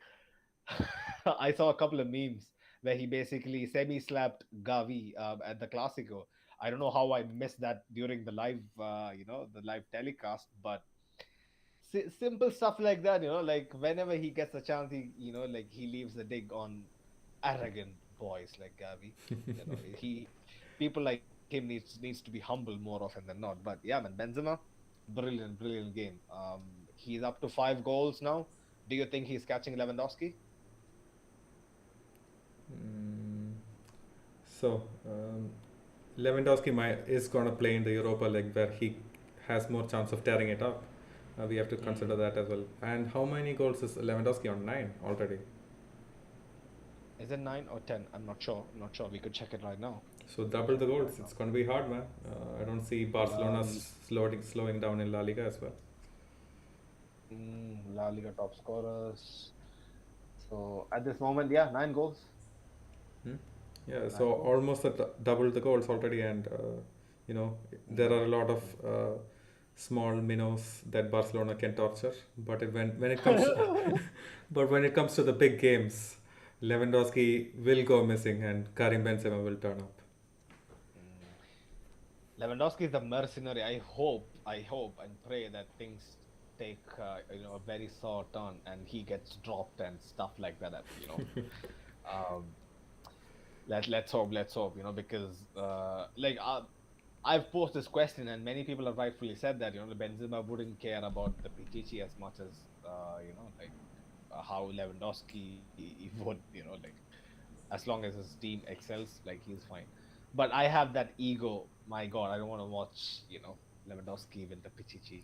I saw a couple of memes where he basically semi slapped Gavi at the Clasico. I don't know how I missed that during the live the live telecast, but simple stuff like that, like whenever he gets a chance, like he leaves a dig on arrogant boys like Gavi. He people like him needs to be humble more often than not. But yeah, man, Benzema, brilliant game. He's up to 5 goals now. Do you think he's catching Lewandowski? Mm, so, Lewandowski is going to play in the Europa League where he has more chance of tearing it up. We have to consider Mm. that as well. And how many goals is Lewandowski on? 9 already. Is it 9 or 10? I'm not sure. We could check it right now. So We could double check the it right goals. now. It's going to be hard, man. I don't see Barcelona La, slowing down in La Liga as well. La Liga top scorers. So at this moment, yeah, 9 goals. Hmm? Yeah, so Nine goals. almost double the goals already, and there are a lot of small minnows that Barcelona can torture. But when it comes but when it comes to the big games, Lewandowski will go missing, and Karim Benzema will turn up. Mm. Lewandowski is the mercenary. I hope and pray that things take a very sour turn and he gets dropped and stuff like that. Um, let's hope, because like I've posed this question, and many people have rightfully said that the Benzema wouldn't care about the Pichichi as much as how Lewandowski would, as long as his team excels, like he's fine. But I have that ego. My God, I don't want to watch Lewandowski win the Pichichi.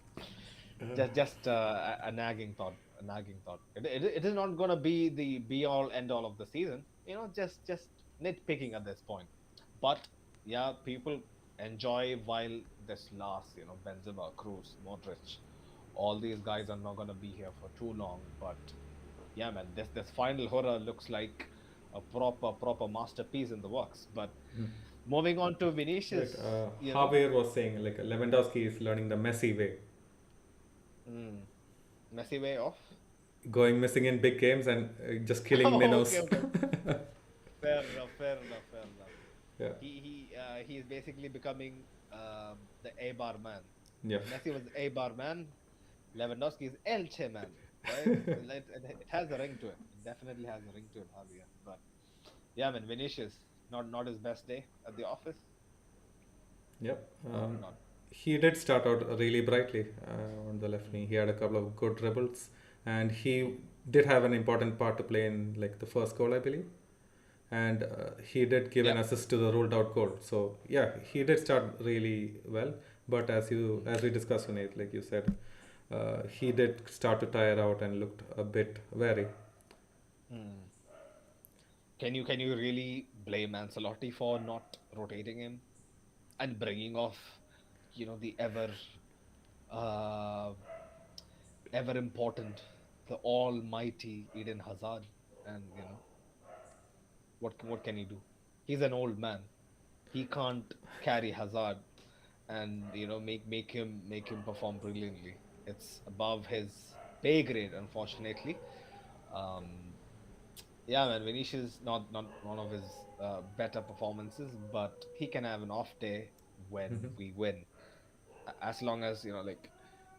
Just a nagging thought. A nagging thought. It is not gonna be the be all end all of the season. Just nitpicking at this point. But yeah, people enjoy while this lasts. Benzema, Cruz, Modric, all these guys are not gonna be here for too long. But yeah, man, this final horror looks like a proper masterpiece in the works. But moving on to Like Vinicius. Javier was saying, like Lewandowski is learning the Messi way, Mm, messy way off. going missing in big games and just killing Oh, okay, minnows. okay. Fair enough, fair enough, fair enough. Yeah, He is basically becoming the A bar man. yeah. Messi was A bar man. Lewandowski is Elche man, right? It has a ring to it. It definitely has a ring to it, Javier. But yeah, man, Vinicius not his best day at the office. Yep. Not. He did start out really brightly on the left wing. Mm. He had a couple of good dribbles, and he did have an important part to play in like the first goal, I believe. And he did give an Yeah. assist to the ruled out goal. So yeah, he did start really well. But as we discussed on it, like you said, he did start to tire out and looked a bit wary. Mm. Can you really blame Ancelotti for not rotating him and bringing off, the uh, ever important, the almighty Eden Hazard? And what can he do? He's an old man. He can't carry Hazard and make him perform brilliantly. It's above his pay grade, unfortunately. Um, yeah, man, Vinicius not one of his better performances, but he can have an off day when Hmm. we win. As long as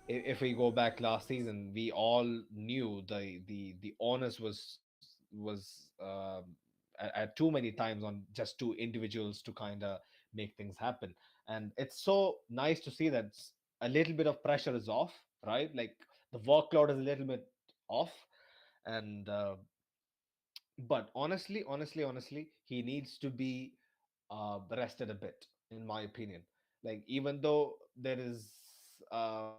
if we go back last season, we all knew the onus was at too many times on just two individuals to kind of make things happen. And it's so nice to see that a little bit of pressure is off, right? Like the workload is a little bit off. And but honestly, he needs to be rested a bit, in my opinion. Like even though there is a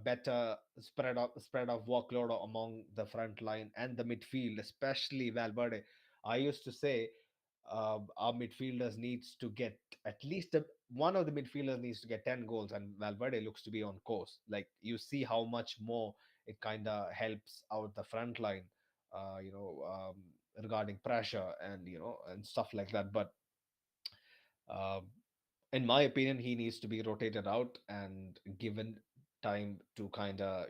better spread of workload among the front line and the midfield, especially Valverde. I used to say our midfielders needs to get at least one of the midfielders needs to get 10 goals, and Valverde looks to be on course. Like you see how much more it kind of helps out the front line, uh, you know, um, regarding pressure and and stuff like that. But uh, in my opinion, he needs to be rotated out and given time to kind of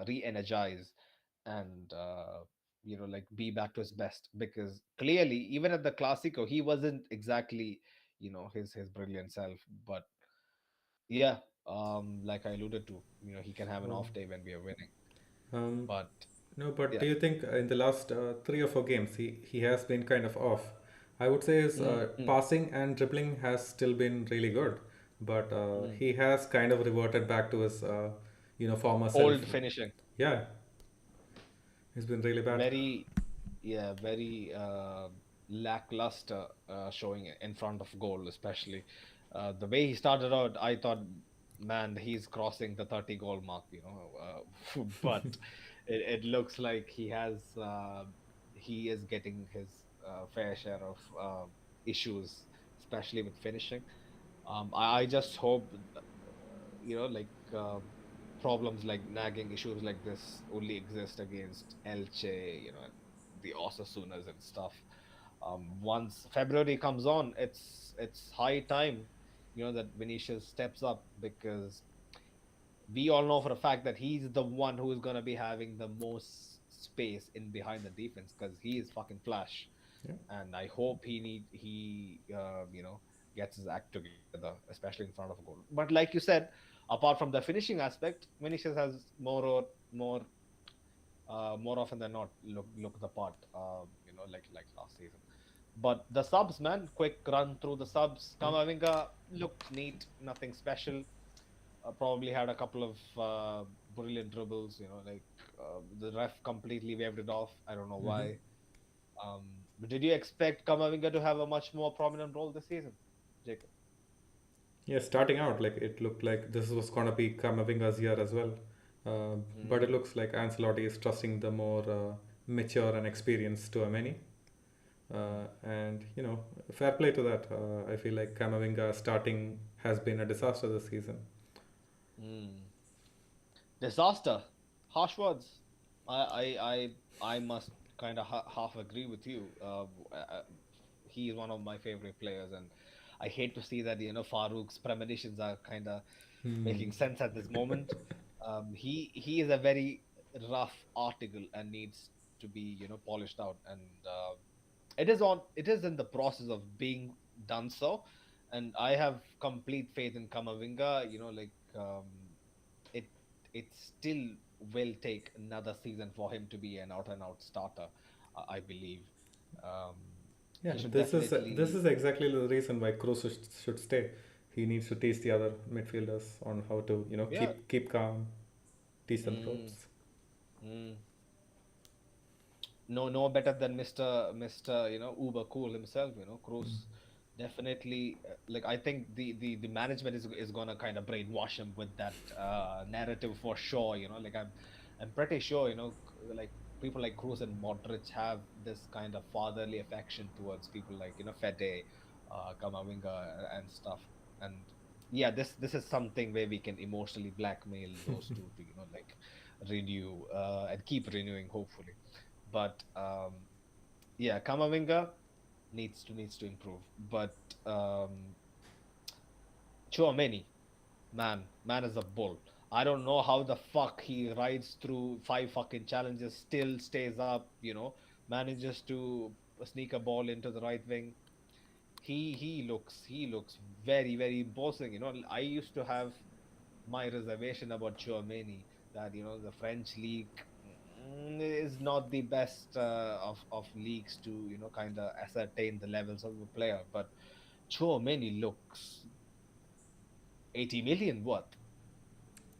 re-energize and like be back to his best, because clearly even at the Clasico he wasn't exactly his brilliant self. But yeah, like I alluded to, he can have an Um, off day when we are winning. um, But no, but yeah. do you think in the last 3 or 4 games he has been kind of off? I would say his Mm, passing and dribbling has still been really good, but mm. he has kind of reverted back to his former self. Old finishing. Yeah, it's been really bad. Very, yeah, very lackluster showing in front of goal, especially the way he started out. I thought, man, he's crossing the 30 goal mark, but it looks like he is getting his fair share of issues, especially with finishing. I just hope like problems like nagging issues like this only exist against Elche, and the Osasunas and stuff. Once February comes on, it's high time, that Vinicius steps up, because we all know for a fact that he's the one who is gonna be having the most space in behind the defense, because he is fucking flash. Yeah. And I hope he gets his act together, especially in front of a goal. But like you said, apart from the finishing aspect, Vinicius has more often than not look the part, like last season. But the subs, man, quick run through the subs. Kamavinga looked neat, nothing special. Probably had a couple of brilliant dribbles, like the ref completely waved it off. I don't know Mm-hmm. why. But did you expect Kamavinga to have a much more prominent role this season, Jacob? Yeah, starting out, like it looked like this was gonna be Kamavinga's year as well. Uh, but it Mm, looks like Ancelotti is trusting the more mature and experienced to Ameni. And fair play to that. I feel like Kamavinga starting has been a disaster this season. mm. Disaster. Harsh words. I I I must kind of half agree with you. He is one of my favorite players, and I hate to see that Farouk's premonitions are kind of Hmm. making sense at this moment. He is a very rough article and needs to be polished out, and it is in the process of being done so, and I have complete faith in Kamavinga. It it still will take another season for him to be an out and out starter. I believe um, Yeah, he should this definitely. is exactly the reason why Kroos should stay. He needs to teach the other midfielders on how to Yeah. keep calm, teach them the Mm, ropes. mm. No better than Mr. Uber Cool himself. Cruz definitely. Like I think the management is gonna kind of brainwash him with that narrative for sure. Like I'm pretty sure. Like people like Cruz and Modric have this kind of fatherly affection towards people like Fede, Kamavinga and stuff. And yeah, this is something where we can emotionally blackmail those two to like renew and keep renewing hopefully. But yeah, Kamavinga needs to improve. But Chouameni, man is a bull. I don't know how the fuck he rides through five fucking challenges, still stays up, manages to sneak a ball into the right wing. He looks very very imposing. I used to have my reservation about Chouameni that the French league is not the best of leagues to kind of ascertain the levels of a player, but Chouameni looks 80 million worth,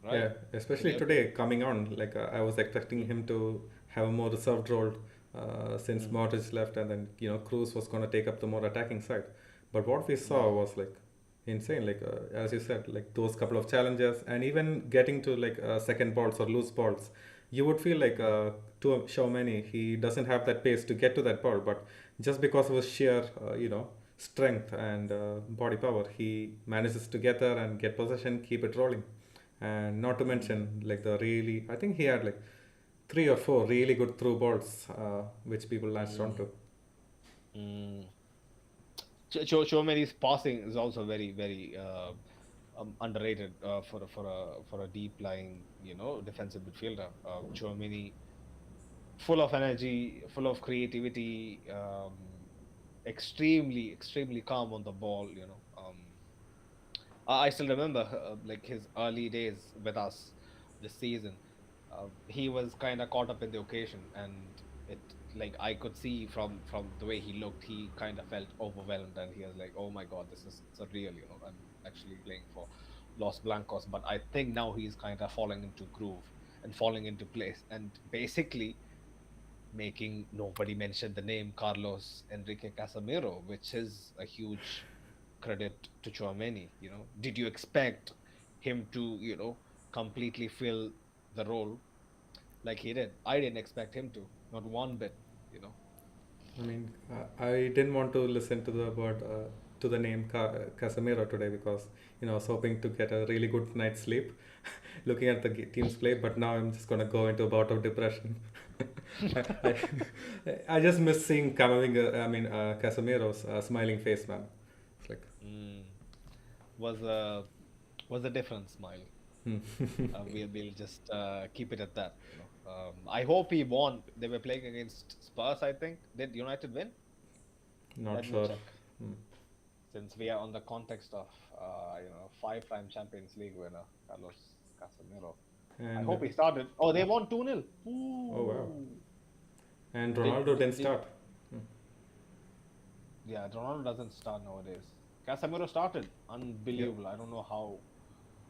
right? Yeah, To especially Liverpool. today coming on, like I was expecting Mm, him to have a more reserved role since mm, Modric left, and then Cruz was going to take up the more attacking side. But what we saw mm, was like insane. Like as you said, like those couple of challenges, and even getting to like second balls or loose balls, you would feel like mm, to Xiaomani, he doesn't have that pace to get to that ball, but just because of his sheer strength and body power, he manages to get there and get possession, keep it rolling. And not to mm, mention like the really, I think he had like three or four really good through balls which people latched mm, onto. mm. Chouameni's passing is also very very underrated for a deep lying defensive midfielder. Chouameni full of energy, full of creativity, extremely calm on the ball. I still remember like his early days with us this season. He was kind of caught up in the occasion, and it like I could see from the way he looked, he kind of felt overwhelmed, and he was like, "Oh my God, this is surreal." I'm actually playing for Los Blancos, but I think now he's kind of falling into groove and falling into place, and basically making nobody mention the name Carlos Enrique Casemiro, which is a huge credit to Chouameni. Did you expect him to, completely fill the role like he did? I didn't expect him to, not one bit. You know. I mean, I didn't want to listen to the word to the name Casemiro today because I was hoping to get a really good night's sleep looking at the team's play, but now I'm just gonna go into a bout of depression. I, I, I just miss seeing Casemiro's smiling face, man. It's like, Mm, was a was a different smile. hmm. We'll just keep it at that. I hope he won. They were playing against Spurs, I think. Did United win? Not Let me sure. check. Hmm. Since we are on the context of five-time Champions League winner Carlos Casemiro. I And hope he started. Oh, they won 2-0. oh wow, Ooh. and Did, Ronaldo did didn't did start. Hmm. Yeah, Ronaldo doesn't start nowadays. Casemiro started. Yep. Unbelievable. I don't know how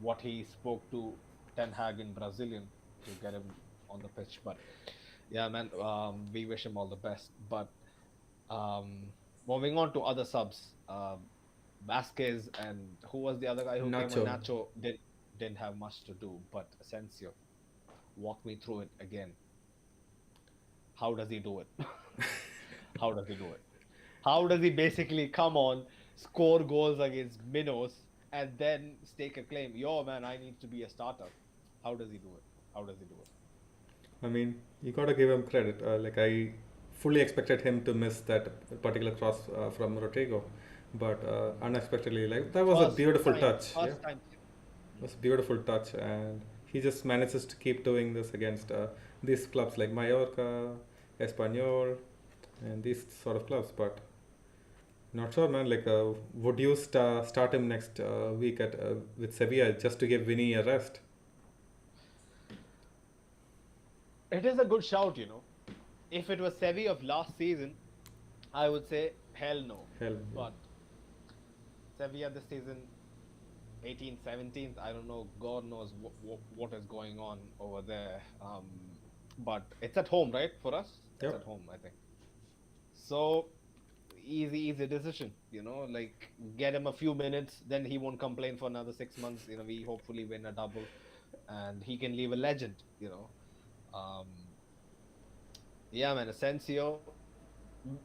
what he spoke to Ten Hag in Brazilian to get him on the pitch, but yeah, man, we wish him all the best. But moving on to other subs, Vasquez and who was the other guy who came on? Nacho. Nacho didn't have much to do, but Asensio, walk me through it again. How does he do it? How does he do it? How does he basically come on, score goals against Minos, and then stake a claim? Yo, man, I need to be a starter. How does he do it? How does he do it? I mean, you gotta give him credit. Like I fully expected him to miss that particular cross from Rodrigo, but unexpectedly, like that was a beautiful touch. Yeah, First time. it was a beautiful touch, and he just manages to keep doing this against these clubs like Mallorca, Espanyol, and these sort of clubs. But not sure, man. Like, would you start him next week at with Sevilla just to give Vinny a rest? It is a good shout, you know. If it was Sevi of last season, I would say hell no. Hell, yeah. But Sevilla this season, 18th, 17th, I don't know. God knows what is going on over there. But it's at home, right? For us, it's at Yep. home, I think. So easy decision, you know. Like get him a few minutes, then he won't complain for another 6 months. You know, we hopefully win a double, and he can leave a legend. You know, um, yeah, man. Asensio,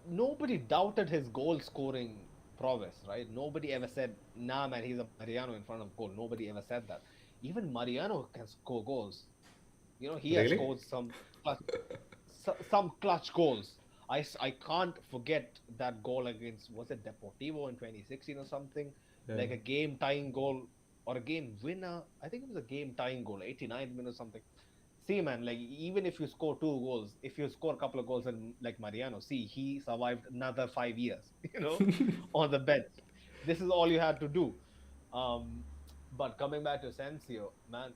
nobody doubted his goal scoring prowess, right? Nobody ever said, "Nah, man, he's a Mariano in front of goal." Nobody ever said that. Even Mariano can score goals. You know, he has Really? scored clutch, some clutch goals. I can't forget that goal against, was it Deportivo in 2016 or something? Yeah. Like a game tying goal or a game winner. I think it was a game tying goal, 89th minute or something. See, man, like even if you score two goals, if you score a couple of goals and like Mariano, see, he survived another 5 years, on the bench. This is all you had to do. Um, but coming back to Sensio, man,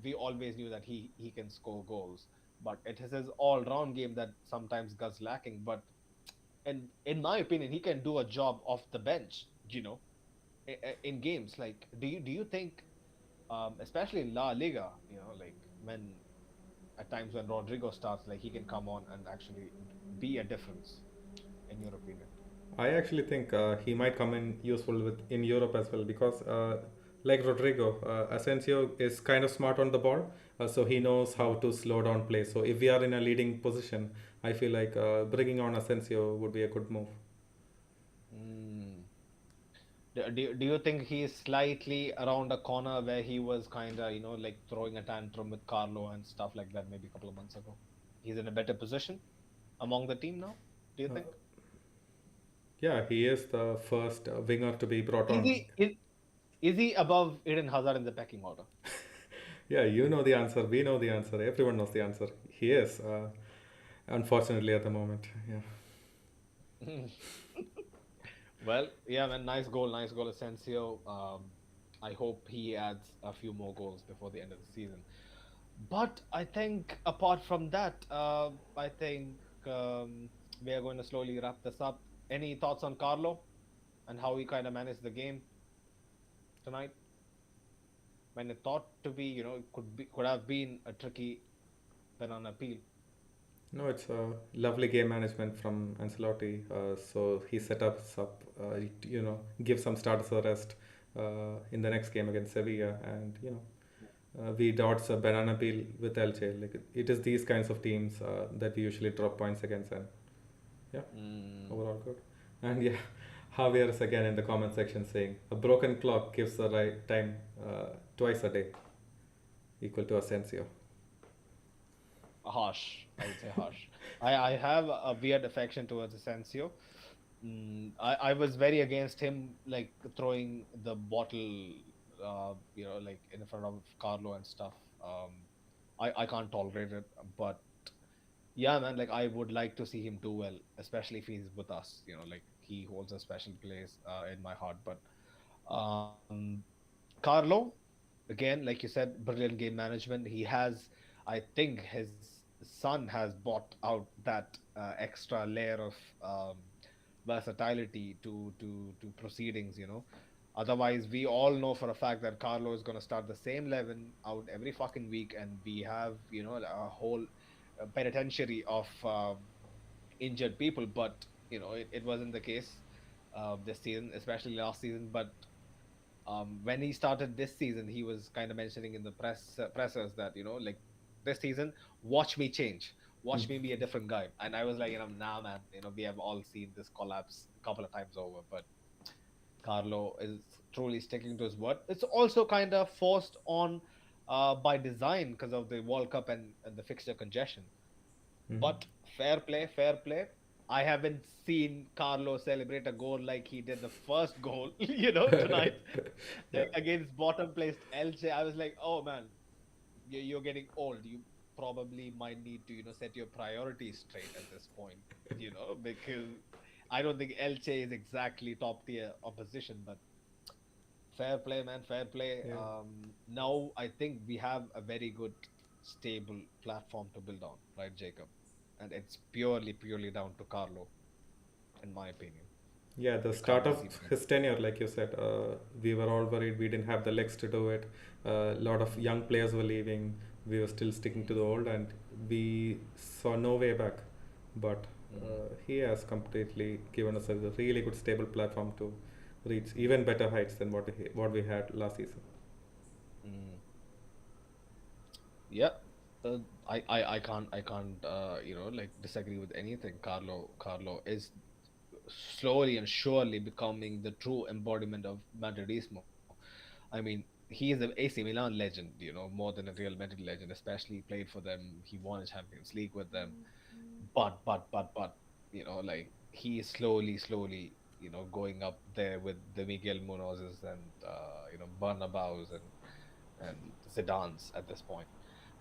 we always knew that he can score goals, but it is his all-round game that sometimes goes lacking. But in my opinion, he can do a job off the bench. In games. Like, do you think, especially in La Liga, like when at times when Rodrigo starts, like he can come on and actually be a difference, in your opinion? I actually think he might come in useful with in Europe as well because, like Rodrigo, Asensio is kind of smart on the ball, so he knows how to slow down play. So if we are in a leading position, I feel like bringing on Asensio would be a good move. Mm. Do you think he's slightly around a corner where he was kind of, like throwing a tantrum with Carlo and stuff like that maybe a couple of months ago? He's in a better position among the team now, do you Uh, think? yeah, he is the first winger to be brought Is on. he is, is he above Eden Hazard in the pecking order? Yeah, you know the answer. We know the answer. Everyone knows the answer. He is, unfortunately, at the moment. Yeah. Well, yeah, man, nice goal, Asensio. I hope he adds a few more goals before the end of the season. But I think apart from that, I think we are going to slowly wrap this up. Any thoughts on Carlo and how he kind of managed the game tonight? When it thought to be, could have been a tricky banana peel. No, it's a lovely game management from Ancelotti. So he set us up, give some starters a rest in the next game against Sevilla, and we dodged a banana peel with Elche. Like it is these kinds of teams that we usually drop points against, and yeah, Mm. overall good. And yeah, Javier is again in the comment section saying a broken clock gives the right time twice a day, equal to Asensio. Harsh, I would say harsh. I have a weird affection towards Asensio. I was very against him, like throwing the bottle, like in front of Carlo and stuff. I can't tolerate it, but yeah, man, like I would like to see him do well, especially if he's with us. Like he holds a special place in my heart. But um, Carlo, again, like you said, brilliant game management. I think his son has bought out that extra layer of versatility to proceedings. Otherwise, we all know for a fact that Carlo is going to start the same 11 out every fucking week, and we have a whole penitentiary of injured people. But it wasn't the case this season, especially last season. But when he started this season, he was kind of mentioning in the pressers that like this season, watch me change, watch me be a different guy. And I was like, nah, man, we have all seen this collapse a couple of times over. But Carlo is truly sticking to his word. It's also kind of forced on by design because of the World Cup and the fixture congestion. Mhm. But fair play, fair play. I haven't seen Carlo celebrate a goal like he did the first goal, tonight Yeah. against bottom placed Elche. I was like, oh man, you're getting old. You probably might need to, set your priorities straight at this point, because I don't think Elche is exactly top tier opposition, but fair play, man, fair play. Yeah. Now I think we have a very good, stable platform to build on, right, Jacob? And it's purely down to Carlo, in my opinion. Yeah, the You start can't of dispute that. his tenure, like you said, we were all worried we didn't have the legs to do it. A lot of young players were leaving. We were still sticking to the old, and we saw no way back. But Mm-hmm. he has completely given us a really good, stable platform to reach even better heights than what we had last season. Mm. Yeah, I can't like disagree with anything. Carlo is slowly and surely becoming the true embodiment of Madridismo. I mean, he is an AC Milan legend, more than a Real Madrid legend. Especially played for them, he won a Champions League with them. But like he is slowly going up there with the Miguel Munozes and Bernabaus and Zidane's at this point.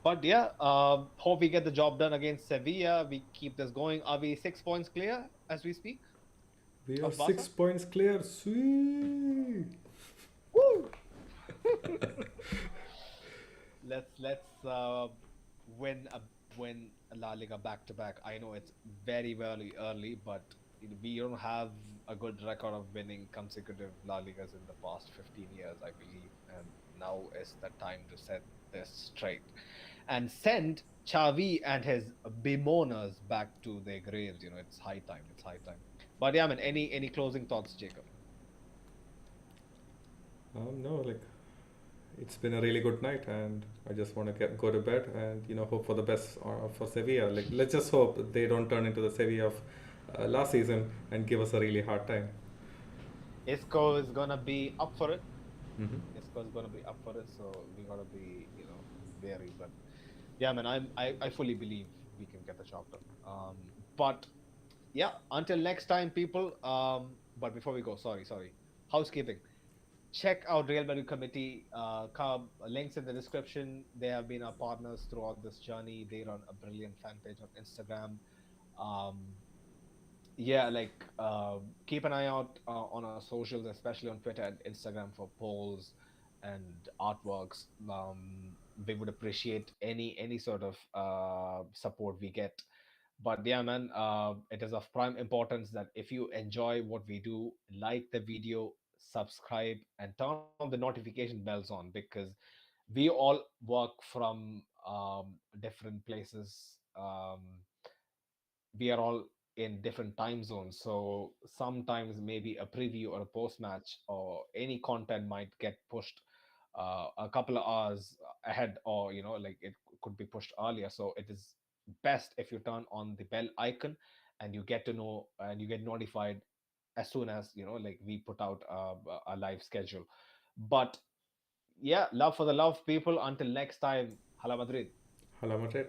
But yeah, hope we get the job done against Sevilla. We keep this going. Are we 6 points clear as we speak We are of Barca? 6 points clear. Sweet. Woo! Let's win a La Liga back to back. I know it's very early, but we don't have a good record of winning consecutive La Ligas in the past 15 years, I believe, and now is the time to set this straight and send Xavi and his bemoaners back to their graves. It's high time. It's high time. But yeah, I mean, any closing thoughts, Jacob? No, like it's been a really good night, and I just want to go to bed and hope for the best for Sevilla. Like let's just hope they don't turn into the Sevilla of last season and give us a really hard time. Isco is gonna be up for it. Hmm. Isco's gonna be up for it, so we gotta be, wary. But yeah, man, I fully believe we can get the job done. But yeah, until next time, people. But before we go, sorry, housekeeping. Check out Real Madrid Committee. Links in the description. They have been our partners throughout this journey. They run a brilliant fan page on Instagram. Um, yeah, like keep an eye out on our socials, especially on Twitter and Instagram for polls and artworks. We would appreciate any sort of support we get. But yeah, man, it is of prime importance that if you enjoy what we do, like the video, subscribe, and turn on the notification bells on, because we all work from different places. We are all in different time zones, so sometimes maybe a preview or a post match or any content might get pushed a couple of hours ahead, or like it could be pushed earlier. So it is best if you turn on the bell icon and you get to know and you get notified as soon as like we put out a live schedule. But yeah, love for the love, people. Until next time, hala Madrid. Hala Madrid.